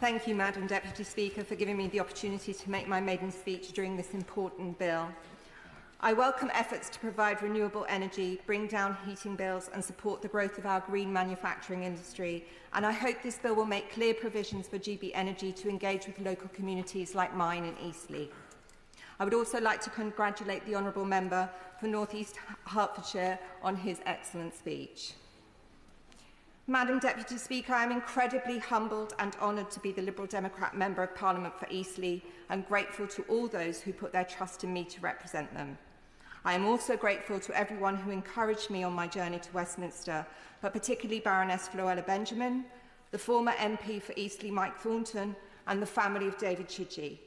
Thank you, Madam Deputy Speaker, for giving me the opportunity to make my maiden speech during this important bill. I welcome efforts to provide renewable energy, bring down heating bills and support the growth of our green manufacturing industry, and I hope this bill will make clear provisions for GB Energy to engage with local communities like mine in Eastleigh. I would also like to congratulate the Honourable Member for North East Hertfordshire on his excellent speech. Madam Deputy Speaker, I am incredibly humbled and honoured to be the Liberal Democrat Member of Parliament for Eastleigh and grateful to all those who put their trust in me to represent them. I am also grateful to everyone who encouraged me on my journey to Westminster, but particularly Baroness Floella Benjamin, the former MP for Eastleigh Mike Thornton, and the family of David Chidgey.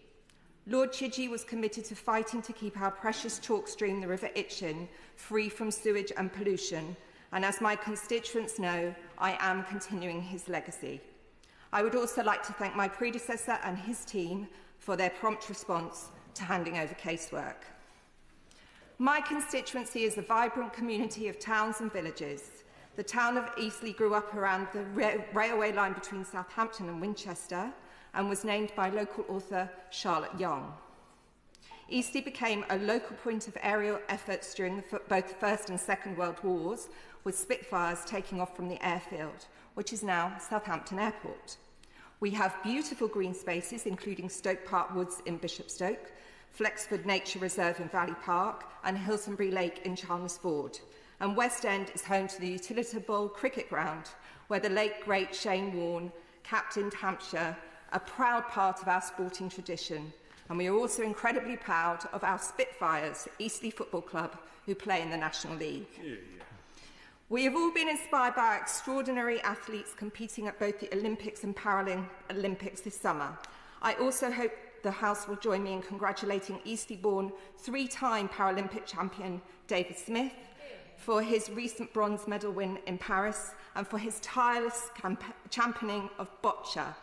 Lord Chidgey was committed to fighting to keep our precious chalk stream, the River Itchen, free from sewage and pollution, and as my constituents know, I am continuing his legacy. I would also like to thank my predecessor and his team for their prompt response to handing over casework. My constituency is a vibrant community of towns and villages. The town of Eastleigh grew up around the railway line between Southampton and Winchester and was named by local author Charlotte Young. Eastleigh became a local point of aerial efforts during both the First and Second World Wars, with Spitfires taking off from the airfield, which is now Southampton Airport. We have beautiful green spaces, including Stoke Park Woods in Bishopstoke, Flexford Nature Reserve in Valley Park, and Hilsonbury Lake in Chalmers-Ford. And West End is home to the Utility Bowl cricket ground, where the late great Shane Warne captained Hampshire, a proud part of our sporting tradition. And we are also incredibly proud of our Spitfires, Eastleigh Football Club, who play in the National League. We have all been inspired by our extraordinary athletes competing at both the Olympics and Paralympics this summer. I also hope the House will join me in congratulating Eastleigh-born three-time Paralympic champion David Smith for his recent bronze medal win in Paris and for his tireless championing of boccia.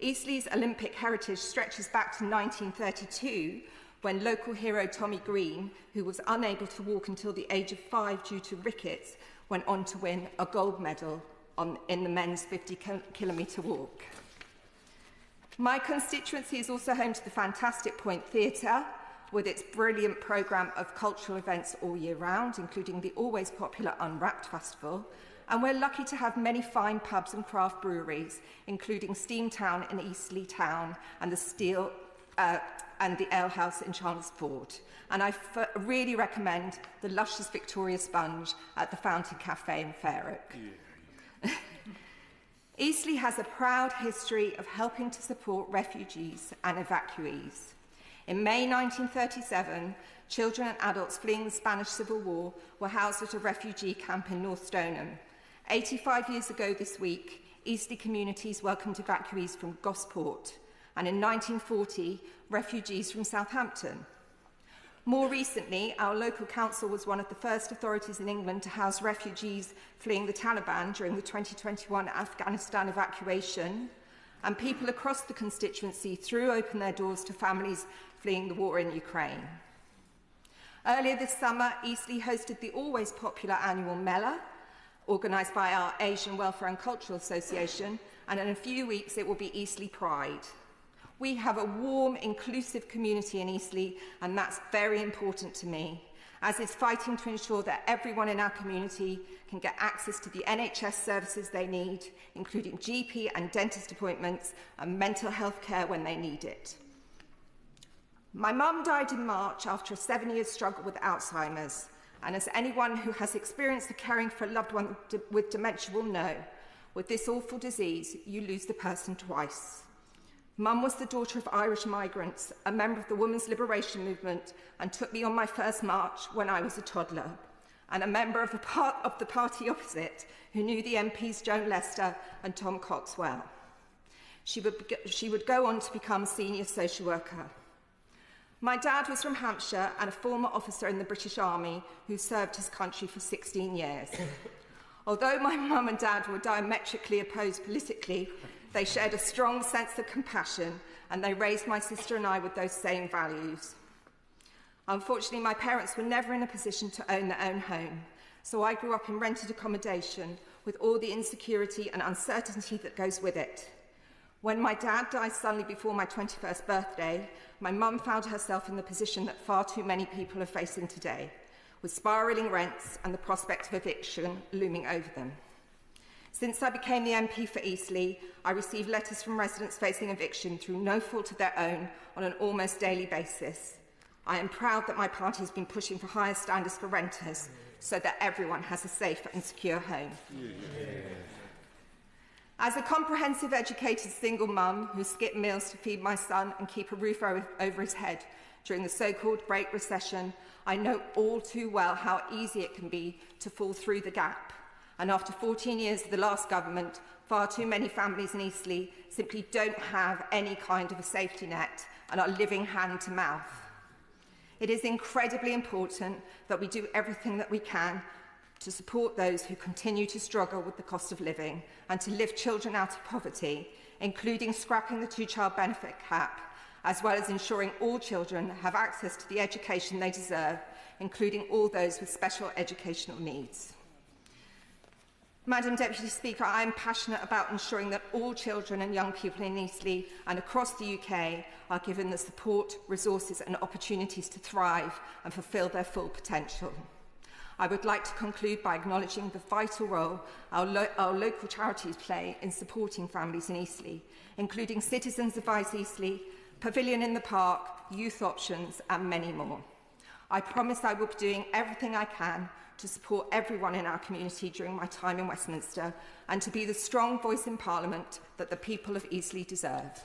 Eastleigh's Olympic heritage stretches back to 1932, when local hero Tommy Green, who was unable to walk until the age of 5 due to rickets, went on to win a gold medal in the men's 50-kilometre walk. My constituency is also home to the fantastic Point Theatre, with its brilliant programme of cultural events all year round, including the always popular Unwrapped Festival, and we're lucky to have many fine pubs and craft breweries, including Steamtown in Eastleigh Town and the Steel and the Ale House in Chalmers-Ford. And I really recommend the luscious Victoria Sponge at the Fountain Cafe in Fair Oak. Eastleigh has a proud history of helping to support refugees and evacuees. In May 1937, children and adults fleeing the Spanish Civil War were housed at a refugee camp in North Stoneham. 85 years ago this week, Eastleigh communities welcomed evacuees from Gosport, and in 1940, refugees from Southampton. More recently, our local council was one of the first authorities in England to house refugees fleeing the Taliban during the 2021 Afghanistan evacuation, and people across the constituency threw open their doors to families fleeing the war in Ukraine. Earlier this summer, Eastleigh hosted the always popular annual Mela, organised by our Asian Welfare and Cultural Association, and in a few weeks it will be Eastleigh Pride. We have a warm, inclusive community in Eastleigh, and that's very important to me, as is fighting to ensure that everyone in our community can get access to the NHS services they need, including GP and dentist appointments and mental health care when they need it. My mum died in March after a 7-year struggle with Alzheimer's, and as anyone who has experienced the caring for a loved one with dementia will know, with this awful disease, you lose the person twice. Mum was the daughter of Irish migrants, a member of the Women's Liberation Movement, and took me on my first march when I was a toddler, and a member of the party opposite who knew the MPs Joan Lester and Tom Cox well. She would go on to become a senior social worker. My dad was from Hampshire and a former officer in the British Army who served his country for 16 years. Although my mum and dad were diametrically opposed politically, they shared a strong sense of compassion, and they raised my sister and I with those same values. Unfortunately, my parents were never in a position to own their own home, so I grew up in rented accommodation with all the insecurity and uncertainty that goes with it. When my dad died suddenly before my 21st birthday, my mum found herself in the position that far too many people are facing today, with spiralling rents and the prospect of eviction looming over them. Since I became the MP for Eastleigh, I receive letters from residents facing eviction through no fault of their own on an almost daily basis. I am proud that my party has been pushing for higher standards for renters so that everyone has a safe and secure home. As a comprehensive, educated single mum who skipped meals to feed my son and keep a roof over his head during the so-called Great Recession, I know all too well how easy it can be to fall through the gap. And after 14 years of the last government, far too many families in Eastleigh simply don't have any kind of a safety net and are living hand to mouth. It is incredibly important that we do everything that we can to support those who continue to struggle with the cost of living and to lift children out of poverty, including scrapping the two-child benefit cap, as well as ensuring all children have access to the education they deserve, including all those with special educational needs. Madam Deputy Speaker, I am passionate about ensuring that all children and young people in Eastleigh and across the UK are given the support, resources and opportunities to thrive and fulfil their full potential. I would like to conclude by acknowledging the vital role our local charities play in supporting families in Eastleigh, including Citizens Advice Eastleigh, Pavilion in the Park, Youth Options and many more. I promise I will be doing everything I can to support everyone in our community during my time in Westminster and to be the strong voice in Parliament that the people of Eastleigh deserve.